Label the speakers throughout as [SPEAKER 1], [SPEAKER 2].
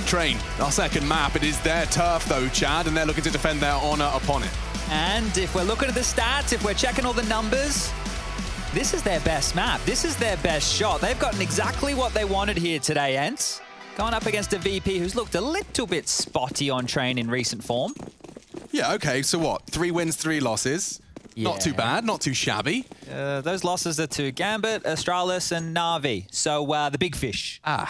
[SPEAKER 1] Train, our second map. It is their turf though, Chad, and they're looking to defend their honor upon it.
[SPEAKER 2] And if we're looking at the stats, if we're checking all the numbers, this is their best map. This is their best shot. They've gotten exactly what they wanted here today, ENCE. Going up against a VP who's looked a little bit spotty on Train in recent form.
[SPEAKER 1] Yeah, okay, so what? 3 wins, 3 losses. Yeah. Not too bad, not too shabby.
[SPEAKER 2] Those losses are to Gambit, Astralis, and Na'Vi. So the big fish. Yeah,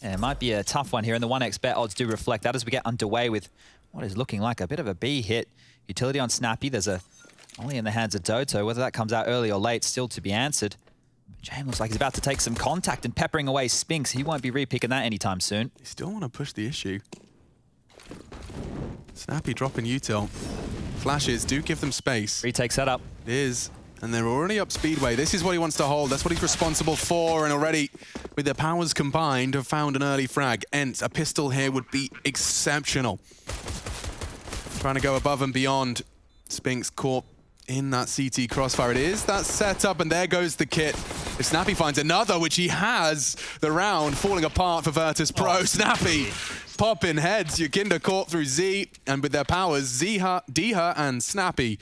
[SPEAKER 2] it might be a tough one here, and the 1x bet odds do reflect that as we get underway with what is looking like a bit of a B hit. Utility on Snappy, there's a only in the hands of Doto. Whether that comes out early or late, still to be answered. James looks like he's about to take some contact and peppering away Spinks. He won't be repicking that anytime soon.
[SPEAKER 1] They still want to push the issue. Snappy dropping util. Flashes do give them space.
[SPEAKER 2] Retake setup.
[SPEAKER 1] It is. And they're already up Speedway. This is what he wants to hold. That's what he's responsible for. And already, with their powers combined, have found an early frag. ENCE, a pistol here would be exceptional. Trying to go above and beyond. Spinks caught in that CT crossfire. It is that setup, and there goes the kit. If Snappy finds another, which he has, the round falling apart for Virtus.pro. Snappy popping heads. Yakinda caught through Z, and with their powers, Diha and Snappy,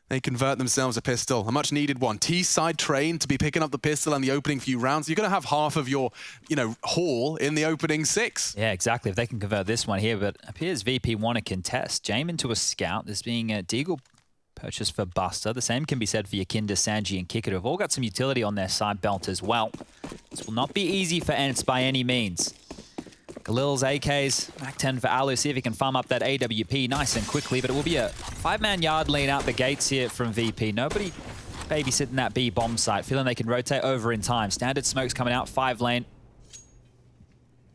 [SPEAKER 1] they convert themselves a pistol. A much needed one. T-side Train to be picking up the pistol in the opening few rounds. You're going to have half of your, haul in the opening 6.
[SPEAKER 2] Yeah, exactly. If they can convert this one here, but appears VP want to contest. Jame into a scout. There's being a Deagle purchase for Buster. The same can be said for Yakinda, Sanji, and Kicker, who've all got some utility on their side belt as well. This will not be easy for ENCE by any means. Galil's AKs, Mac 10 for Alu, see if he can farm up that AWP nice and quickly, but it will be a 5-man yard lean out the gates here from VP. Nobody babysitting that B bomb site, feeling they can rotate over in time. Standard smokes coming out, 5 lane.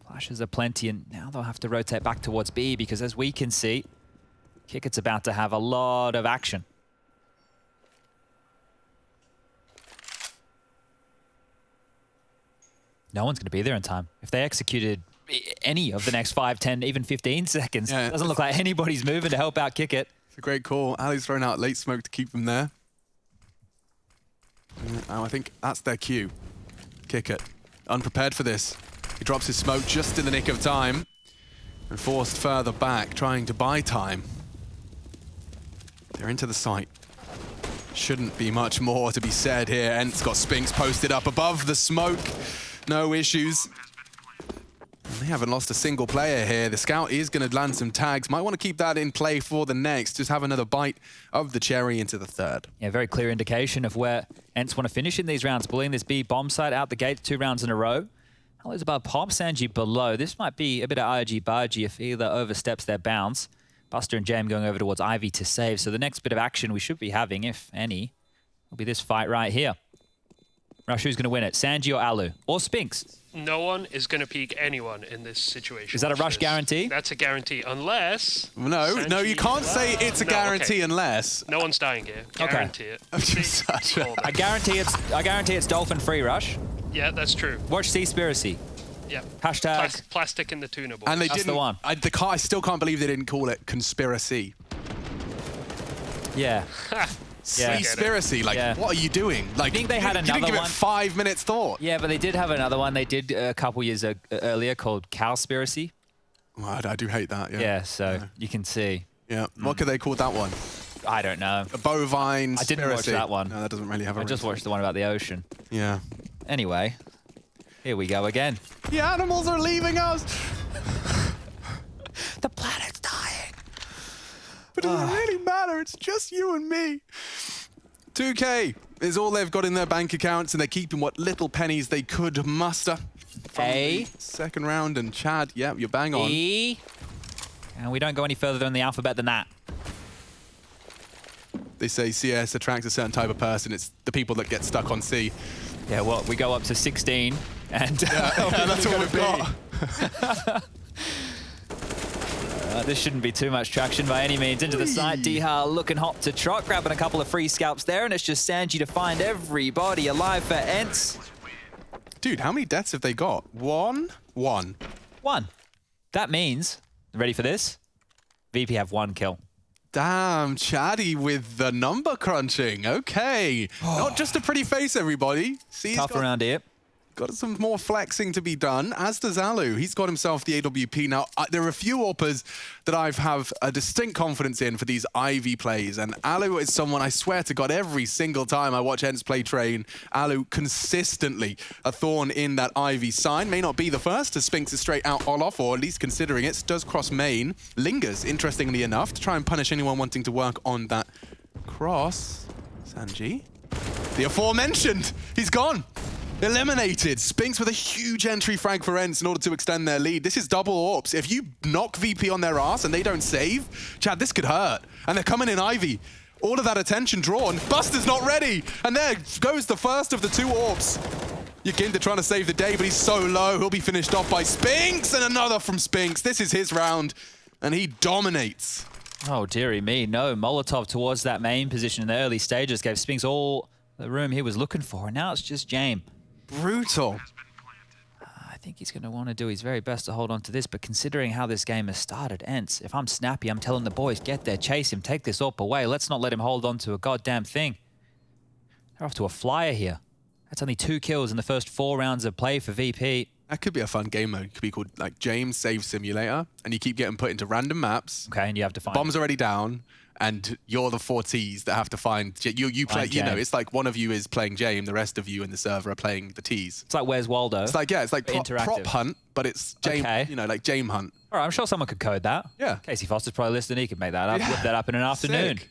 [SPEAKER 2] Flashes are plenty, and now they'll have to rotate back towards B because as we can see, Kicker's about to have a lot of action. No one's going to be there in time. If they executed any of the next 5, 10, even 15 seconds, it doesn't look like anybody's moving to help out Kick It.
[SPEAKER 1] It's a great call. Ali's thrown out late smoke to keep them there. I think that's their cue. Kick It. Unprepared for this. He drops his smoke just in the nick of time and forced further back, trying to buy time. They're into the site. Shouldn't be much more to be said here. ENCE got Spinks posted up above the smoke. No issues. They haven't lost a single player here. The scout is going to land some tags. Might want to keep that in play for the next. Just have another bite of the cherry into the 3rd. Yeah,
[SPEAKER 2] very clear indication of where ENCE want to finish in these rounds. Bullying this B bomb site out the gate 2 rounds in a row. Hello's above Pop, Sanji below. This might be a bit of argy-bargy if either oversteps their bounds. Buster and Jam going over towards Ivy to save. So the next bit of action we should be having, if any, will be this fight right here. Rush, who's going to win it? Sanji or Alu? Or Spinks?
[SPEAKER 3] No one is going to peek anyone in this situation.
[SPEAKER 2] Is that a Rush guarantee?
[SPEAKER 3] That's a guarantee, unless...
[SPEAKER 1] No,
[SPEAKER 3] Sanji,
[SPEAKER 1] no, you can't say it's a guarantee unless...
[SPEAKER 3] No one's dying here. Guarantee it.
[SPEAKER 2] I guarantee it's Dolphin free, Rush.
[SPEAKER 3] Yeah, that's true.
[SPEAKER 2] Watch Seaspiracy.
[SPEAKER 3] Yeah.
[SPEAKER 2] Hashtag...
[SPEAKER 3] Plastic in the tuna box.
[SPEAKER 1] And they
[SPEAKER 2] That's
[SPEAKER 1] didn't...
[SPEAKER 2] the one.
[SPEAKER 1] I still can't believe they didn't call it conspiracy.
[SPEAKER 2] Yeah.
[SPEAKER 1] Conspiracy, what are you doing?
[SPEAKER 2] I think they had another one.
[SPEAKER 1] You didn't give it 5 minutes thought.
[SPEAKER 2] Yeah, but they did have another one. They did a couple years earlier called Cowspiracy.
[SPEAKER 1] Well, I do hate that,
[SPEAKER 2] Yeah, so you can see.
[SPEAKER 1] Yeah. What could they call that one?
[SPEAKER 2] I don't know.
[SPEAKER 1] A bovine
[SPEAKER 2] I didn't watch that one.
[SPEAKER 1] No, that doesn't really have a
[SPEAKER 2] I just watched the one about the ocean.
[SPEAKER 1] Yeah.
[SPEAKER 2] Anyway, here we go again.
[SPEAKER 1] The animals are leaving us!
[SPEAKER 2] The planet's dying!
[SPEAKER 1] But does it really matter? It's just you and me. 2K is all they've got in their bank accounts, and they're keeping what little pennies they could muster. From the 2nd round, and Chad, yeah, you're bang on.
[SPEAKER 2] E. And we don't go any further in the alphabet than that.
[SPEAKER 1] They say CS attracts a certain type of person. It's the people that get stuck on C.
[SPEAKER 2] Yeah, well, we go up to 16, and
[SPEAKER 1] that's what we've got.
[SPEAKER 2] This shouldn't be too much traction by any means. Into the site, Diha looking hot to trot, grabbing a couple of free scalps there, and it's just Sanji to find everybody alive for ENCE.
[SPEAKER 1] Dude, how many deaths have they got? One? One.
[SPEAKER 2] That means, ready for this? VP have 1 kill.
[SPEAKER 1] Damn, Chaddy with the number crunching. Okay. Not just a pretty face, everybody.
[SPEAKER 2] Tough around here.
[SPEAKER 1] got some more flexing to be done, as does Alu. He's got himself the AWP. Now, there are a few AWPers that I have a distinct confidence in for these Ivy plays, and Alu is someone, I swear to God, every single time I watch ENCE play Train, Alu consistently a thorn in that Ivy sign. May not be the first, as Spinks is straight out Olof, or at least considering it. Does cross main, lingers, interestingly enough, to try and punish anyone wanting to work on that cross. Sanji, the aforementioned, he's gone. Eliminated. Spinks with a huge entry frag for ENCE in order to extend their lead. This is double AWPs. If you knock VP on their ass and they don't save, Chad, this could hurt. And they're coming in Ivy. All of that attention drawn. Buster's not ready. And there goes the first of the 2 AWPs. Yakinda trying to save the day, but he's so low. He'll be finished off by Spinks, and another from Spinks. This is his round, and he dominates.
[SPEAKER 2] Oh, dearie me. No, Molotov towards that main position in the early stages gave Spinks all the room he was looking for, and now it's just Jame.
[SPEAKER 1] Brutal.
[SPEAKER 2] I think he's going to want to do his very best to hold on to this, but considering how this game has started, ENCE, if I'm snappy, I'm telling the boys, get there, chase him, take this AWP away. Let's not let him hold on to a goddamn thing. They're off to a flyer here. That's only 2 kills in the first 4 rounds of play for VP.
[SPEAKER 1] That could be a fun game mode. It could be called like James Save Simulator, and you keep getting put into random maps.
[SPEAKER 2] Okay, and you have to find...
[SPEAKER 1] Bomb's already down, and you're the 4 Ts that have to find... You play, you know, it's like one of you is playing Jame, the rest of you in the server are playing the Ts.
[SPEAKER 2] It's like Where's Waldo?
[SPEAKER 1] It's like, yeah, it's like prop hunt, but it's Jame,
[SPEAKER 2] Okay.
[SPEAKER 1] you know, like Jame hunt.
[SPEAKER 2] All right, I'm sure someone could code that.
[SPEAKER 1] Yeah.
[SPEAKER 2] Casey Foster's probably listening. He could make that up,
[SPEAKER 1] Yeah.
[SPEAKER 2] whip that up in an afternoon.
[SPEAKER 1] Sick.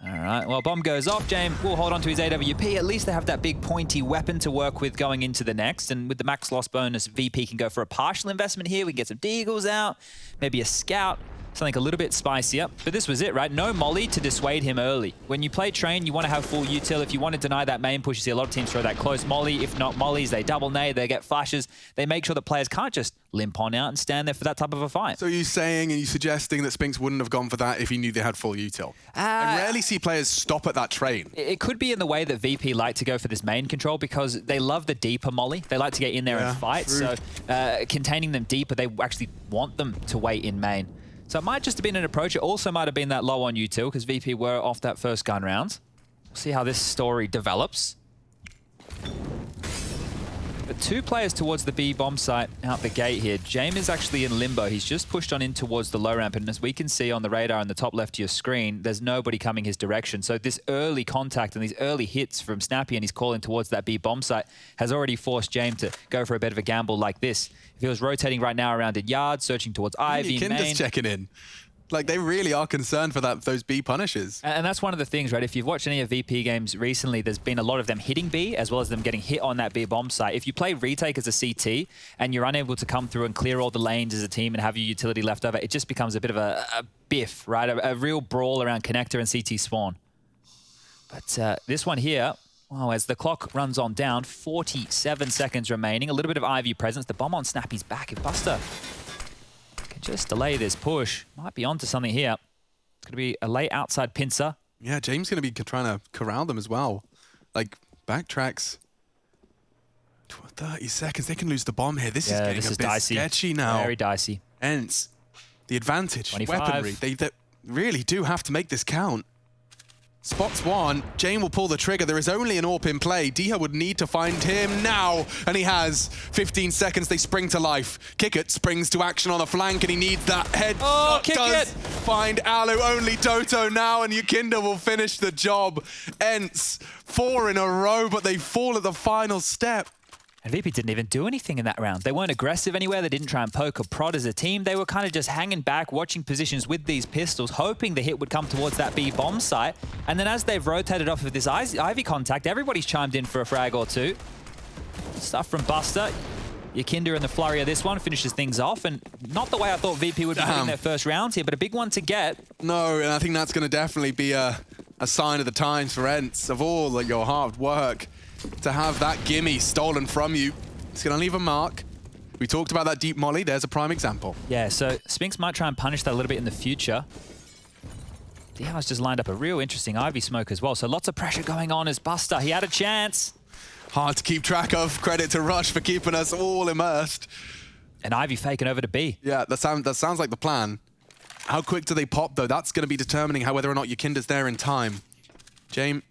[SPEAKER 2] All right, well, bomb goes off. Jame will hold on to his AWP. At least they have that big pointy weapon to work with going into the next. And with the max loss bonus, VP can go for a partial investment here. We can get some deagles out, maybe a scout, something a little bit spicier. But this was it, right? No molly to dissuade him early. When you play Train, you want to have full util. If you want to deny that main push, you see a lot of teams throw that close molly. If not mollies, they double nade, they get flashes. They make sure that players can't just limp on out and stand there for that type of a fight.
[SPEAKER 1] So you're saying and you're suggesting that Spinks wouldn't have gone for that if he knew they had full util? I rarely see players stop at that Train.
[SPEAKER 2] It could be in the way that VP like to go for this main control because they love the deeper molly. They like to get in there and fight.
[SPEAKER 1] True.
[SPEAKER 2] So containing them deeper, they actually want them to wait in main. So it might just have been an approach. It also might have been that low on util because VP were off that first gun round. We'll see how this story develops. But 2 players towards the B bomb site out the gate here. Jame is actually in limbo. He's just pushed on in towards the low ramp. And as we can see on the radar in the top left of your screen, there's nobody coming his direction. So this early contact and these early hits from Snappy and he's calling towards that B bomb site has already forced Jame to go for a bit of a gamble like this. If he was rotating right now around a yard, searching towards Ivy,
[SPEAKER 1] Kinder's
[SPEAKER 2] main.
[SPEAKER 1] checking in. Like, they really are concerned for those B punishes.
[SPEAKER 2] And that's one of the things, right? If you've watched any of VP games recently, there's been a lot of them hitting B as well as them getting hit on that B bomb site. If you play retake as a CT and you're unable to come through and clear all the lanes as a team and have your utility left over, it just becomes a bit of a biff, right? A real brawl around connector and CT spawn. But this one here, wow, as the clock runs on down, 47 seconds remaining, a little bit of Ivy presence. The bomb on Snappy's back. If Buster can just delay this push, might be onto something here. It's going to be a late outside pincer.
[SPEAKER 1] Yeah, James going to be trying to corral them as well. Like, backtracks. 30 seconds. They can lose the bomb here. This is getting a bit
[SPEAKER 2] dicey.
[SPEAKER 1] sketchy now.
[SPEAKER 2] Very dicey.
[SPEAKER 1] ENCE, the advantage,
[SPEAKER 2] 25.
[SPEAKER 1] weaponry. They really do have to make this count. Spots one. Jane will pull the trigger. There is only an AWP in play. Diha would need to find him now, and he has 15 seconds. They spring to life. Kickert springs to action on the flank, and he needs that head.
[SPEAKER 2] Oh, Kickert!
[SPEAKER 1] Find Alu. Only Doto now, and Yakinda will finish the job. ENCE, 4 in a row, but they fall at the final step.
[SPEAKER 2] And VP didn't even do anything in that round. They weren't aggressive anywhere. They didn't try and poke or prod as a team. They were kind of just hanging back, watching positions with these pistols, hoping the hit would come towards that B bomb site. And then as they've rotated off of this Ivy contact, everybody's chimed in for a frag or two. Stuff from Buster. Yakinda in the flurry of this one finishes things off. And not the way I thought VP would be winning their first round here, but a big one to get.
[SPEAKER 1] No, and I think that's going to definitely be a sign of the times for ENCE, of all your hard work. To have that gimme stolen from you, it's going to leave a mark. We talked about that deep molly. There's a prime example.
[SPEAKER 2] Yeah, so Spinks might try and punish that a little bit in the future. Diha's just lined up a real interesting Ivy smoke as well. So lots of pressure going on as Buster. He had a chance.
[SPEAKER 1] Hard to keep track of. Credit to Rush for keeping us all immersed.
[SPEAKER 2] And Ivy faking over to B.
[SPEAKER 1] Yeah, that sounds like the plan. How quick do they pop, though? That's going to be determining whether or not Yakinda's there in time. Jame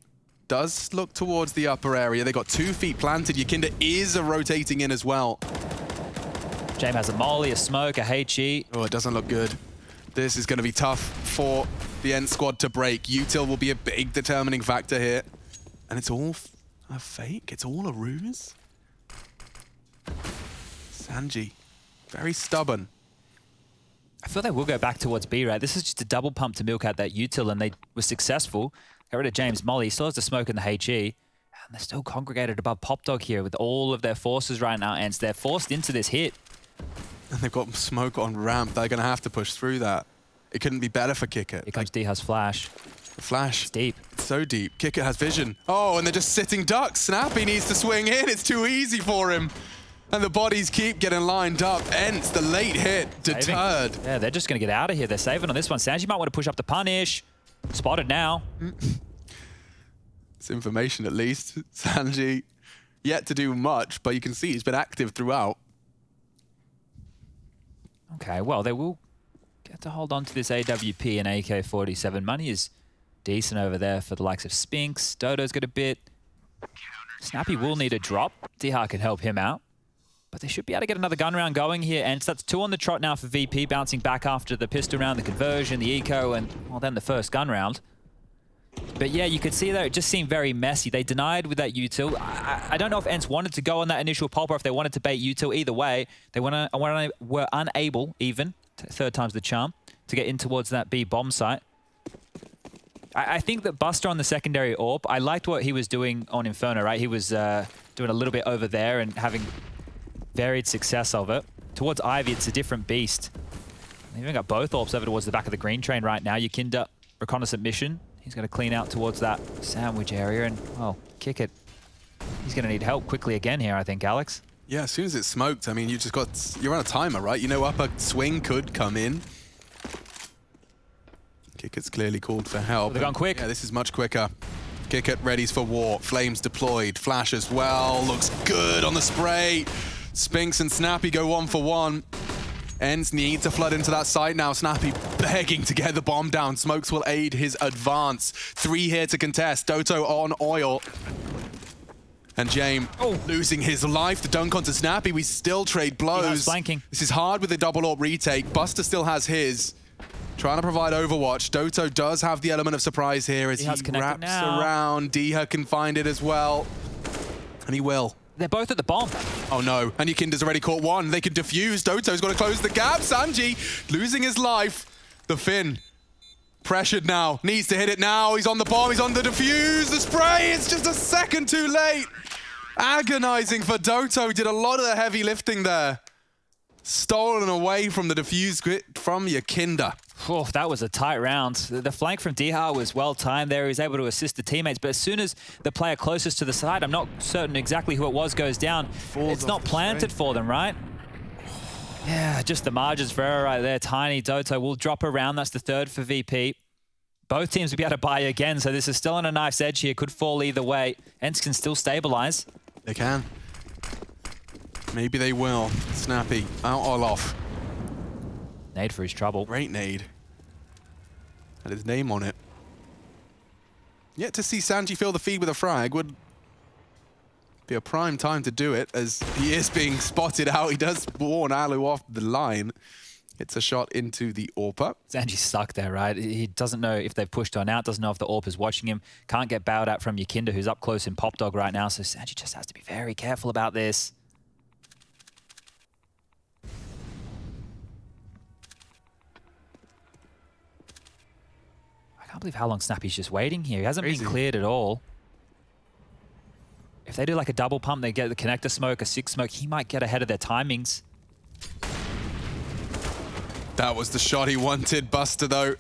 [SPEAKER 1] does look towards the upper area. They got 2 feet planted. Yakinda is rotating in as well.
[SPEAKER 2] James has a molly, a smoke, a HE.
[SPEAKER 1] Oh, it doesn't look good. This is going to be tough for the ENCE squad to break. Util will be a big determining factor here. And it's all a fake. It's all a ruse. Sanji, very stubborn.
[SPEAKER 2] I feel they will go back towards B, right? This is just a double pump to milk out that util, and they were successful. Got rid of James Molly. Still has the smoke and the HE. And they're still congregated above Pop Dog here with all of their forces right now, and they're forced into this hit.
[SPEAKER 1] And they've got smoke on ramp. They're going to have to push through that. It couldn't be better for Kickit.
[SPEAKER 2] Here comes Diha's flash.
[SPEAKER 1] The flash.
[SPEAKER 2] It's deep.
[SPEAKER 1] It's so deep. Kickit has vision. Oh, and they're just sitting ducks. Snappy needs to swing in. It's too easy for him. And the bodies keep getting lined up. ENCE, the late hit, deterred.
[SPEAKER 2] Yeah, they're just going to get out of here. They're saving on this one. Sanji might want to push up the punish. Spotted now.
[SPEAKER 1] It's information at least. Sanji, yet to do much, but you can see he's been active throughout.
[SPEAKER 2] Okay, well, they will get to hold on to this AWP and AK-47. Money is decent over there for the likes of Spinks. Dodo's got a bit. Snappy will need a drop. Diha can help him out. But they should be able to get another gun round going here. And that's 2 on the trot now for VP, bouncing back after the pistol round, the conversion, the eco, and, well, then the first gun round. But yeah, you could see there, it just seemed very messy. They denied with that util. I don't know if ENCE wanted to go on that initial pulp or if they wanted to bait util. Either way, they were unable, even, third time's the charm, to get in towards that B bomb site. I think that Buster on the secondary AWP, I liked what he was doing on Inferno, right? He was doing a little bit over there and having varied success of it. Towards Ivy, it's a different beast. They even got both AWPs over towards the back of the green train right now. Yakinda, reconnaissance mission. He's going to clean out towards that sandwich area and, well, kick it. He's going to need help quickly again here, I think, Alex. Yeah,
[SPEAKER 1] as soon as it's smoked, I mean, you're on a timer, right? You know upper swing could come in. Kickit's clearly called for help.
[SPEAKER 2] They're going quick.
[SPEAKER 1] Yeah, this is much quicker. Kickit readies for war. Flames deployed. Flash as well. Looks good on the spray. Spinks and Snappy go 1 for 1. ENCE need to flood into that site now. Snappy begging to get the bomb down. Smokes will aid his advance. 3 here to contest. Doto on oil. And James losing his life. The dunk onto Snappy. We still trade blows.
[SPEAKER 2] Flanking.
[SPEAKER 1] This is hard with the double AWP retake. Buster still has his. Trying to provide overwatch. Doto does have the element of surprise here as he wraps around. Diha can find it as well. And he will.
[SPEAKER 2] They're both at the bomb.
[SPEAKER 1] Oh no, and Yakinda's already caught one. They can defuse. Doto's got to close the gap. Sanji losing his life. The Finn pressured now. Needs to hit it now. He's on the bomb. He's on the defuse. The spray is just a second too late. Agonizing for Doto. Did a lot of the heavy lifting there. Stolen away from the defuse from Yakinda.
[SPEAKER 2] Oh, that was a tight round. The flank from Diha was well timed there. He was able to assist the teammates, but as soon as the player closest to the side, I'm not certain exactly who it was, goes down, it's not planted for them, right? Yeah, just the margins for error right there. Tiny. Doto will drop around. That's the 3rd for VP. Both teams will be able to buy again, so this is still on a knife's edge here. Could fall either way. ENCE can still stabilize.
[SPEAKER 1] They can. Maybe they will. Snappy, out or off.
[SPEAKER 2] Nade for his trouble.
[SPEAKER 1] Great nade. Had his name on it. Yet to see Sanji fill the feed with a frag would be a prime time to do it, as he is being spotted out. He does warn Alu off the line. It's a shot into the AWPer.
[SPEAKER 2] Sanji's stuck there, right? He doesn't know if they've pushed on out, doesn't know if the AWP is watching him. Can't get bowed out from Yakinda, who's up close in Pop Dog right now, so Sanji just has to be very careful about this. I can't believe how long Snappy's just waiting here. He hasn't been cleared at all. If they do like a double pump, they get the connector smoke, a 6 smoke, he might get ahead of their timings.
[SPEAKER 1] That was the shot he wanted, Buster, though.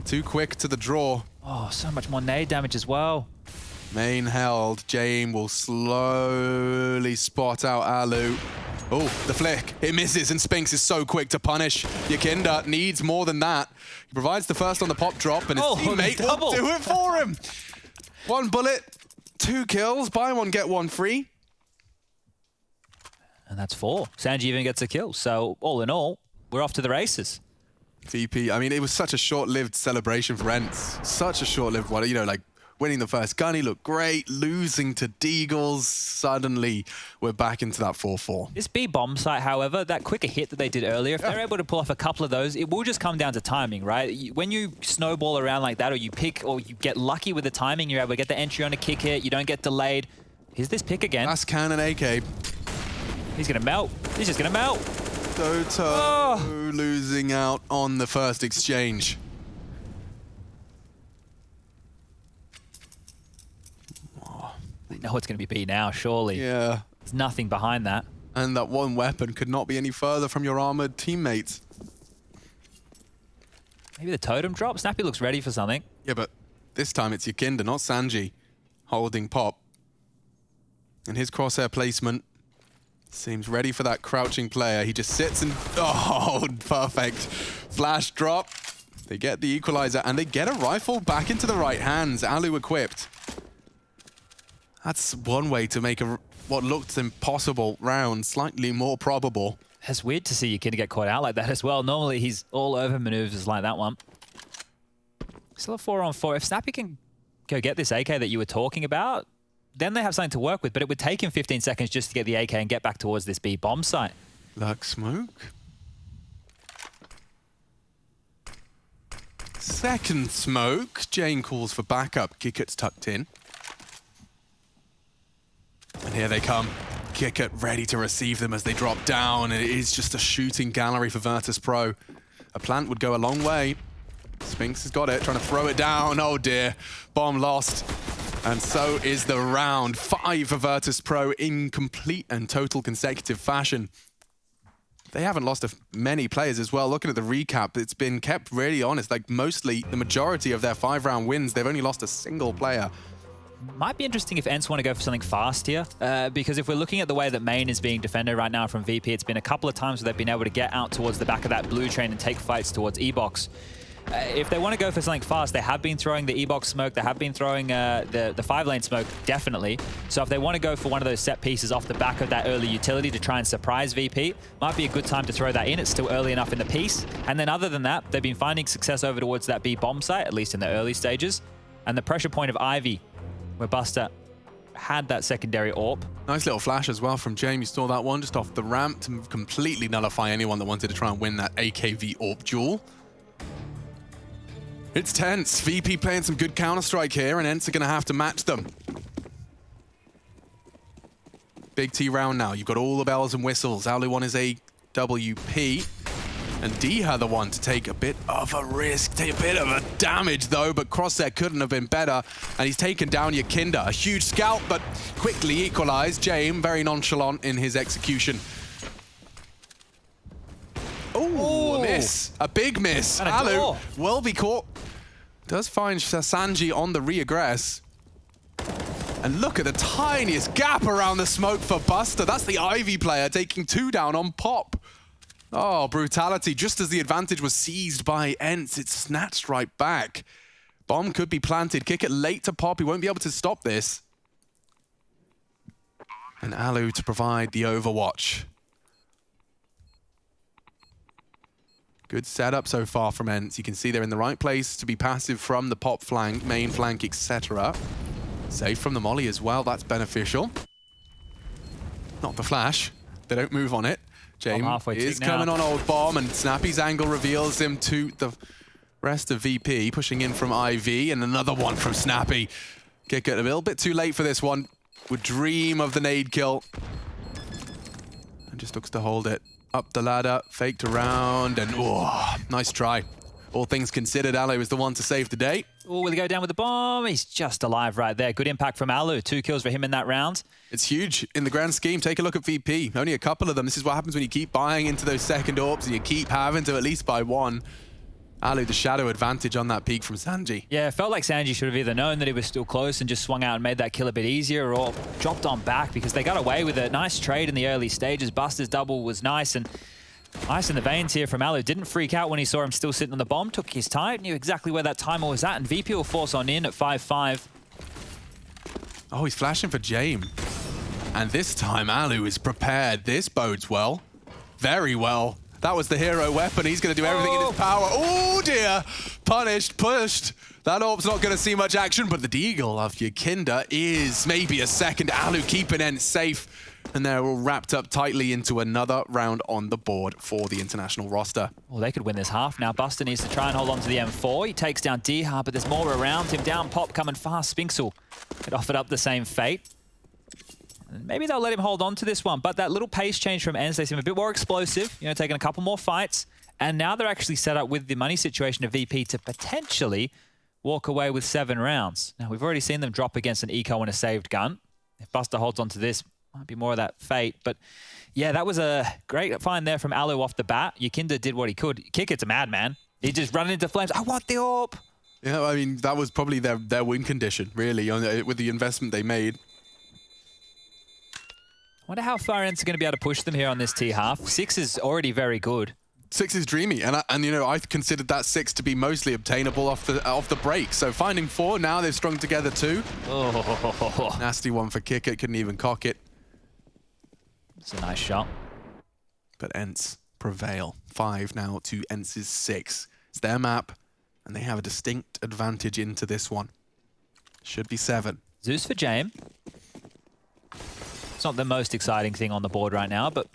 [SPEAKER 1] Too quick to the draw.
[SPEAKER 2] Oh, so much more nade damage as well.
[SPEAKER 1] Main held. Jame will slowly spot out Alu. Oh, the flick. It misses, and Spinks is so quick to punish. Yakinda needs more than that. He provides the first on the pop drop, and his teammate will do it for him. 1 bullet, 2 kills. Buy one, get one free.
[SPEAKER 2] And that's 4. Sanji even gets a kill. So, all in all, we're off to the races.
[SPEAKER 1] VP, I mean, it was such a short-lived celebration for ENCE. Such a short-lived one. You know, like winning the first gun. He looked great, losing to Deagles. Suddenly, we're back into that 4-4.
[SPEAKER 2] This B bomb site, however, that quicker hit that they did earlier, if they're able to pull off a couple of those, it will just come down to timing, right? When you snowball around like that, or you pick, or you get lucky with the timing, you're able to get the entry on a kick hit, you don't get delayed. Here's this pick again.
[SPEAKER 1] Last cannon AK.
[SPEAKER 2] He's gonna melt. He's just gonna melt.
[SPEAKER 1] Doto losing out on the first exchange.
[SPEAKER 2] They know it's gonna be B now, surely.
[SPEAKER 1] Yeah.
[SPEAKER 2] There's nothing behind that.
[SPEAKER 1] And that one weapon could not be any further from your armored teammates.
[SPEAKER 2] Maybe the totem drop? Snappy looks ready for something.
[SPEAKER 1] Yeah, but this time it's Yakinda, not Sanji, holding Pop. And his crosshair placement seems ready for that crouching player. He just sits and... Oh, perfect. Flash drop. They get the equalizer, and they get a rifle back into the right hands. Alu equipped. That's one way to make what looked impossible round slightly more probable.
[SPEAKER 2] It's weird to see your kid get caught out like that as well. Normally, he's all over maneuvers like that one. Still a 4-on-4. If Snappy can go get this AK that you were talking about, then they have something to work with, but it would take him 15 seconds just to get the AK and get back towards this B bomb site.
[SPEAKER 1] Lurk smoke. Second smoke. Jane calls for backup. Kicket's tucked in. And here they come. Kicket ready to receive them as they drop down. And it is just a shooting gallery for Virtus.pro. A plant would go a long way. Spinks has got it, trying to throw it down. Oh dear. Bomb lost. And so is the round. 5 for Virtus.pro in complete and total consecutive fashion. They haven't lost many players as well. Looking at the recap, it's been kept really honest. Like mostly, the majority of their 5-round wins, they've only lost a single player.
[SPEAKER 2] Might be interesting if ENCE want to go for something fast here, because if we're looking at the way that main is being defended right now from VP, it's been a couple of times where they've been able to get out towards the back of that blue train and take fights towards E-Box. If they want to go for something fast, they have been throwing the E-Box smoke, they have been throwing the 5-lane smoke, definitely. So if they want to go for one of those set pieces off the back of that early utility to try and surprise VP, might be a good time to throw that in. It's still early enough in the piece. And then other than that, they've been finding success over towards that B bomb site, at least in the early stages. And the pressure point of Ivy, where Buster had that secondary AWP.
[SPEAKER 1] Nice little flash as well from James. You saw that one just off the ramp to completely nullify anyone that wanted to try and win that AKV AWP duel. It's tense. VP playing some good Counter-Strike here, and ENCE are going to have to match them. Big T round now. You've got all the bells and whistles. Alu one is a WP. And Diha the one to take a bit of a risk, take a bit of a damage though, but Crosshair couldn't have been better. And he's taken down Yakinda. A huge scout, but quickly equalized. James, very nonchalant in his execution. Oh, a miss. A big miss. Alu will be caught. Does find Sanji on the re-aggress. And look at the tiniest gap around the smoke for Buster. That's the Ivy player taking 2 down on Pop. Oh, brutality. Just as the advantage was seized by ENCE, it's snatched right back. Bomb could be planted. Kick it late to Pop. He won't be able to stop this. And Alu to provide the overwatch. Good setup so far from ENCE. You can see they're in the right place to be passive from the Pop flank, main flank, etc. Safe from the molly as well. That's beneficial. Not the flash. They don't move on it. James is coming on old Bomb, and Snappy's angle reveals him to the rest of VP, pushing in from IV, and another one from Snappy. Kick it a little bit too late for this one. Would dream of the nade kill. And just looks to hold it. Up the ladder, faked around, and oh, nice try. All things considered, Alu is the one to save the day.
[SPEAKER 2] Oh, will he go down with the bomb? He's just alive right there. Good impact from Alu. 2 kills for him in that round.
[SPEAKER 1] It's huge in the grand scheme. Take a look at VP. Only a couple of them. This is what happens when you keep buying into those second AWPs and you keep having to at least buy one. Alu, the shadow advantage on that peak from Sanji.
[SPEAKER 2] Yeah, it felt like Sanji should have either known that he was still close and just swung out and made that kill a bit easier, or dropped on back, because they got away with it. Nice trade in the early stages. Buster's double was nice, and ice in the veins here from Alu. Didn't freak out when he saw him still sitting on the bomb. Took his time, knew exactly where that timer was at, and VP will force on in at 5-5.
[SPEAKER 1] Oh, he's flashing for James. And this time, Alu is prepared. This bodes well. Very well. That was the hero weapon. He's going to do everything in his power. Oh dear! Punished, pushed. That orb's not going to see much action, but the Deagle of Yakinda is maybe a second. Alu keeping ENCE safe. And they're all wrapped up tightly into another round on the board for the international roster.
[SPEAKER 2] Well, they could win this half now. Buster needs to try and hold on to the M4. He takes down Dihar, but there's more around him. Down Pop coming fast. Spinksel had offered up the same fate. And maybe they'll let him hold on to this one, but that little pace change from ENCE, they seem a bit more explosive, you know, taking a couple more fights. And now they're actually set up with the money situation of VP to potentially walk away with 7 rounds. Now, we've already seen them drop against an eco and a saved gun. If Buster holds on to this, might be more of that fate. But yeah, that was a great find there from Alu off the bat. Yakinda did what he could. Kick it to Madman. He just run into flames. I want the orb.
[SPEAKER 1] Yeah, I mean, that was probably their win condition, really, with the investment they made.
[SPEAKER 2] I wonder how far ENCE are going to be able to push them here on this T half. 6 is already very good.
[SPEAKER 1] 6 is dreamy, and you know, I considered that 6 to be mostly obtainable off the break. So finding 4, now they've strung together 2.
[SPEAKER 2] Oh.
[SPEAKER 1] Nasty one for Kick It, couldn't even cock it.
[SPEAKER 2] It's a nice shot.
[SPEAKER 1] But ENCE prevail. 5 now to ENCE's 6. It's their map, and they have a distinct advantage into this one. Should be 7.
[SPEAKER 2] Zeus for Jame. It's not the most exciting thing on the board right now, but...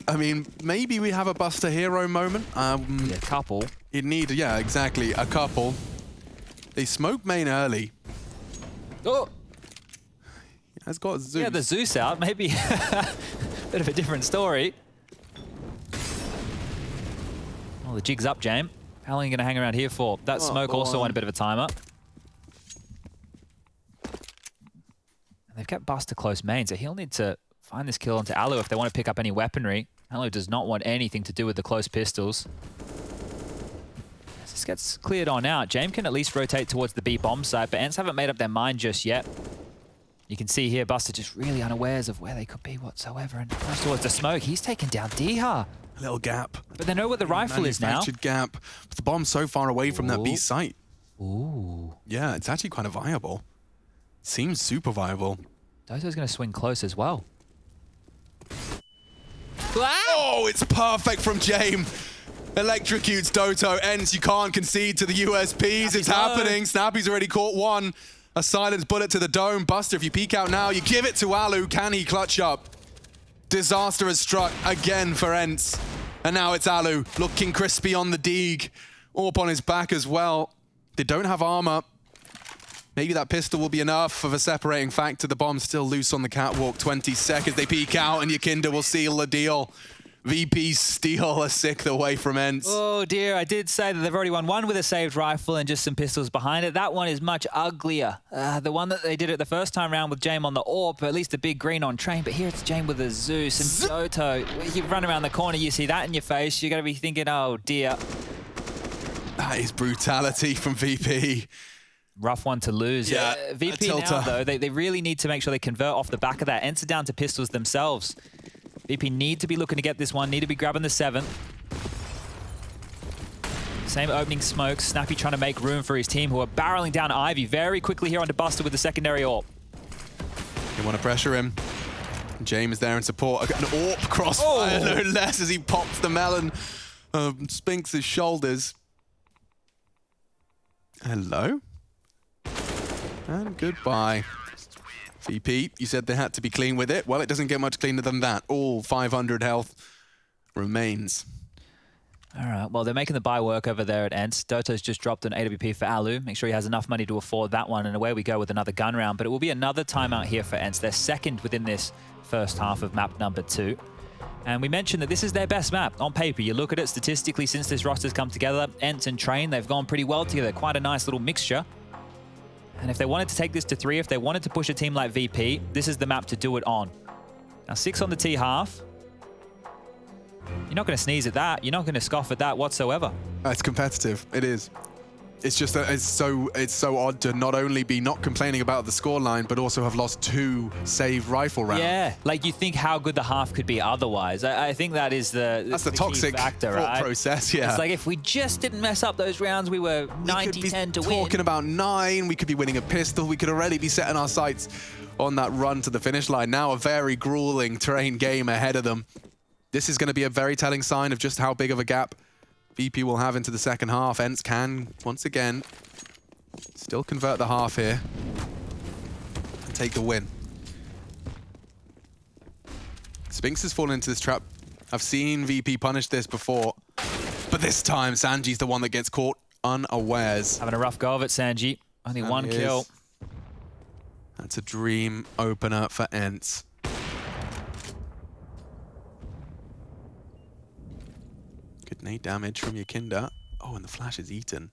[SPEAKER 1] I mean, maybe we have a Buster hero moment.
[SPEAKER 2] Yeah, a couple.
[SPEAKER 1] You'd need, yeah, exactly, a couple. They smoke main early.
[SPEAKER 2] Oh!
[SPEAKER 1] Has got Zeus.
[SPEAKER 2] Yeah, the Zeus out. Maybe a bit of a different story. Well, the jig's up, Jame. How long are you going to hang around here for? That smoke also went a bit of a timer. And they've kept Buster close main, so he'll need to find this kill onto Alu if they want to pick up any weaponry. Alu does not want anything to do with the close pistols. As this gets cleared on out, Jame can at least rotate towards the B bomb site, but ENCE haven't made up their mind just yet. You can see here Buster just really unawares of where they could be whatsoever, and goes towards the smoke. He's taken down Dihar.
[SPEAKER 1] A little gap.
[SPEAKER 2] But they know where the rifle is now.
[SPEAKER 1] Manufactured gap. But the bomb's so far away from that B site.
[SPEAKER 2] Ooh.
[SPEAKER 1] Yeah, it's actually kind of viable. Seems super viable.
[SPEAKER 2] Doto's going to swing close as well.
[SPEAKER 1] Oh, it's perfect from Jame. Electrocutes Doto. ENCE, you can't concede to the USPs. It's happening. Snappy's already caught one. A silence bullet to the dome. Buster, if you peek out now, you give it to Alu. Can he clutch up? Disaster has struck again for ENCE. And now it's Alu looking crispy on the Deeg. Orb on his back as well. They don't have armor. Maybe that pistol will be enough of a separating factor. The bomb's still loose on the catwalk. 20 seconds. They peek out and Yakinda will seal the deal. VP steal a 6th away from ENCE.
[SPEAKER 2] Oh dear, I did say that they've already won one with a saved rifle and just some pistols behind it. That one is much uglier. The one that they did it the first time round with Jame on the orb, at least a big green on train, but here it's Jame with a Zeus and Doto. You run around the corner, you see that in your face, you're going to be thinking, oh dear.
[SPEAKER 1] That is brutality from VP.
[SPEAKER 2] Rough one to lose.
[SPEAKER 1] Yeah,
[SPEAKER 2] VP now, though, they really need to make sure they convert off the back of that. ENCE down to pistols themselves. VP need to be looking to get this one, need to be grabbing the 7th. Same opening smokes. Snappy trying to make room for his team, who are barreling down Ivy very quickly here onto Buster with the secondary AWP.
[SPEAKER 1] You want to pressure him. Jame is there in support. An AWP crossfire, no less, as he pops the melon of Spinks' shoulders. Hello? And goodbye. VP, you said they had to be clean with it. Well, it doesn't get much cleaner than that. All 500 health remains.
[SPEAKER 2] All right, well, they're making the buy work over there at ENCE. Doto's just dropped an AWP for Alu. Make sure he has enough money to afford that one, and away we go with another gun round. But it will be another timeout here for ENCE. They're second within this first half of map number 2. And we mentioned that this is their best map on paper. You look at it statistically since this roster's come together, ENCE and Train, they've gone pretty well together. Quite a nice little mixture. And if they wanted to take this to 3, if they wanted to push a team like VP, this is the map to do it on. Now 6 on the T half. You're not going to sneeze at that. You're not going to scoff at that whatsoever.
[SPEAKER 1] It's competitive. It is. It's just that it's so odd to not only be not complaining about the scoreline, but also have lost 2 saved rifle rounds.
[SPEAKER 2] Yeah, like you think how good the half could be otherwise. I think that is that's
[SPEAKER 1] the toxic
[SPEAKER 2] factor,
[SPEAKER 1] thought
[SPEAKER 2] right?
[SPEAKER 1] process. Yeah,
[SPEAKER 2] it's like if we just didn't mess up those rounds, we were 90-10 to win.
[SPEAKER 1] Talking about 9, we could be winning a pistol. We could already be setting our sights on that run to the finish line. Now a very grueling Train game ahead of them. This is going to be a very telling sign of just how big of a gap VP will have into the second half. ENCE can, once again, still convert the half here and take the win. Spinx has fallen into this trap. I've seen VP punish this before, but this time Sanji's the one that gets caught unawares.
[SPEAKER 2] Having a rough go of it, Sanji. Only one kill.
[SPEAKER 1] That's a dream opener for ENCE. Good nade damage from Yakinda. Oh, and the flash is eaten.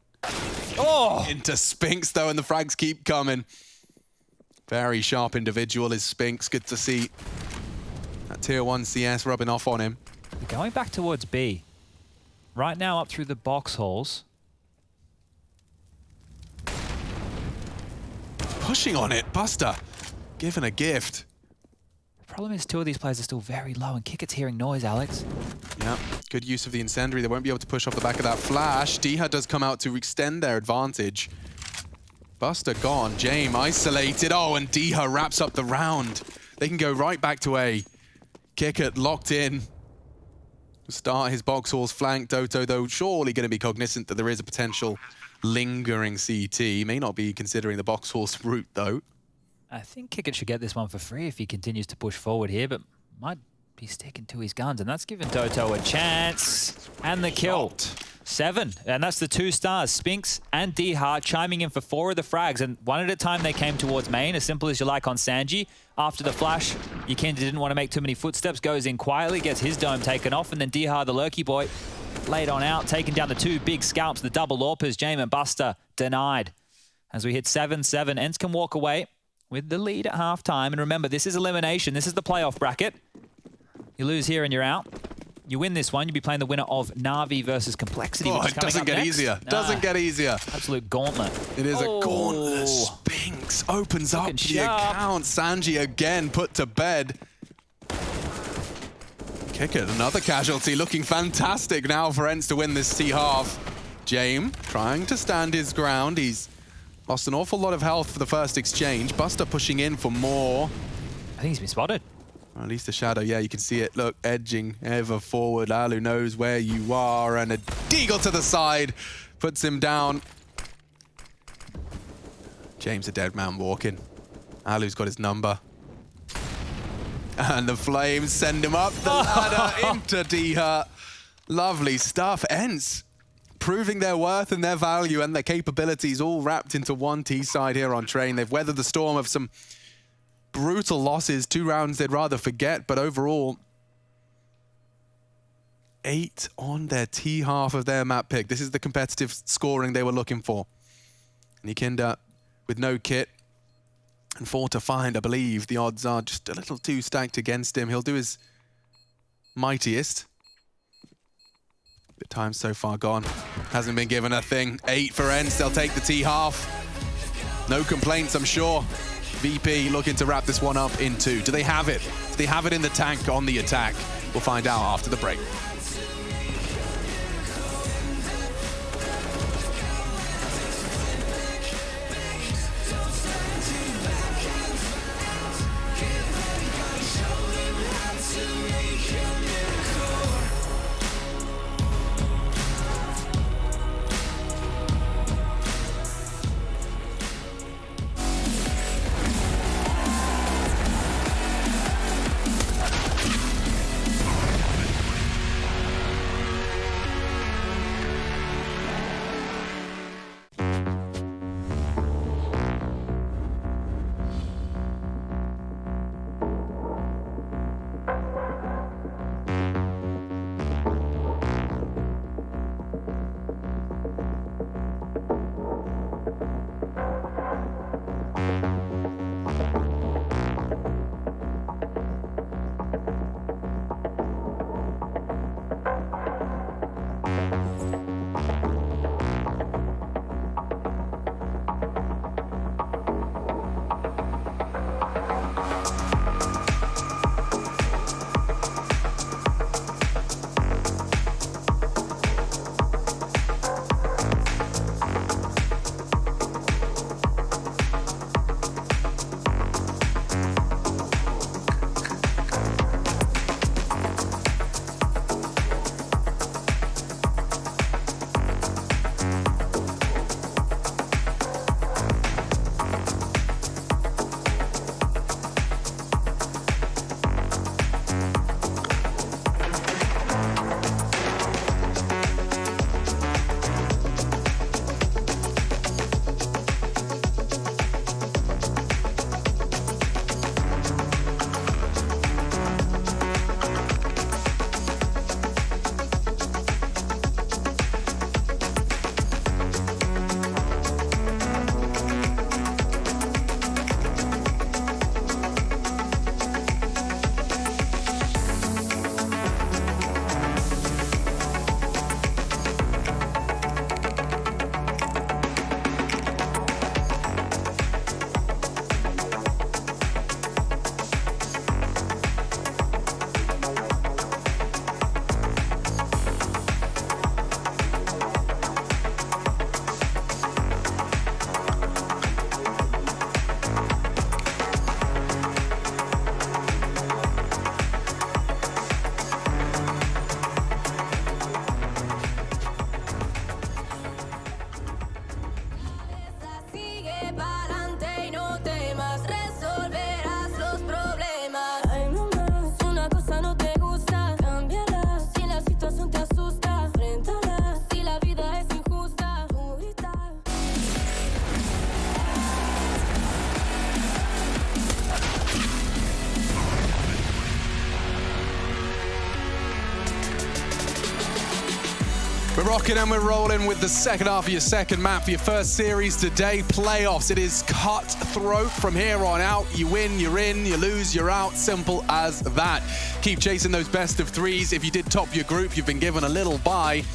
[SPEAKER 2] Oh!
[SPEAKER 1] Into Spinx, though, and the frags keep coming. Very sharp individual is Spinx. Good to see that tier 1 CS rubbing off on him.
[SPEAKER 2] Going back towards B. Right now up through the box halls.
[SPEAKER 1] Pushing on it, Buster. Given a gift.
[SPEAKER 2] The problem is 2 of these players are still very low, and Kickert's hearing noise, Alex.
[SPEAKER 1] Yeah, good use of the incendiary. They won't be able to push off the back of that flash. Diha does come out to extend their advantage. Buster gone. Jame isolated. Oh, and Diha wraps up the round. They can go right back to A. Kickert locked in. Start his box halls flank. Doto, though, surely going to be cognizant that there is a potential lingering CT. May not be considering the box halls route, though.
[SPEAKER 2] I think Kickert should get this one for free if he continues to push forward here, but might be sticking to his guns, and that's given Doto a chance. And the kill. 7, and that's the 2 stars. Spinx and Diha chiming in for 4 of the frags, and one at a time they came towards main, as simple as you like on Sanji. After the flash, Yakinda didn't want to make too many footsteps, goes in quietly, gets his dome taken off, and then Diha, the lurky boy, laid on out, taking down the 2 big scalps, the double AWPers. Jame and Buster denied. As we hit 7-7, ENCE can walk away with the lead at halftime. And remember, this is elimination. This is the playoff bracket. You lose here and you're out. You win this one, you'll be playing the winner of Na'Vi versus Complexity.
[SPEAKER 1] Oh, it doesn't get easier. Doesn't get easier.
[SPEAKER 2] Absolute gauntlet.
[SPEAKER 1] It is a gauntlet. Spinx opens up the account. Sanji again put to bed. Kickert, another casualty, looking fantastic now for ENCE to win this T-half. Jame trying to stand his ground. He's lost an awful lot of health for the first exchange. Buster pushing in for more.
[SPEAKER 2] I think he's been spotted.
[SPEAKER 1] Or at least the shadow, yeah, you can see it. Look, edging ever forward. Alu knows where you are, and a deagle to the side puts him down. James a dead man walking. Alu's got his number. And the flames send him up the ladder into Diha. Lovely stuff. ENCE proving their worth and their value and their capabilities all wrapped into one T-side here on Train. They've weathered the storm of some brutal losses, 2 rounds they'd rather forget, but overall, 8 on their T-half of their map pick. This is the competitive scoring they were looking for. Yakinda with no kit and 4 to find, I believe. The odds are just a little too stacked against him. He'll do his mightiest. But time so far gone. Hasn't been given a thing. 8 for ENCE. They'll take the T-half. No complaints, I'm sure. VP looking to wrap this one up in 2. Do they have it? Do they have it in the tank on the attack? We'll find out after the break. We're rocking and we're rolling with the second half of your second map for your first series today, playoffs. It is cutthroat from here on out. You win, you're in, you lose, you're out. Simple as that. Keep chasing those best of threes. If you did top your group, you've been given a little bye.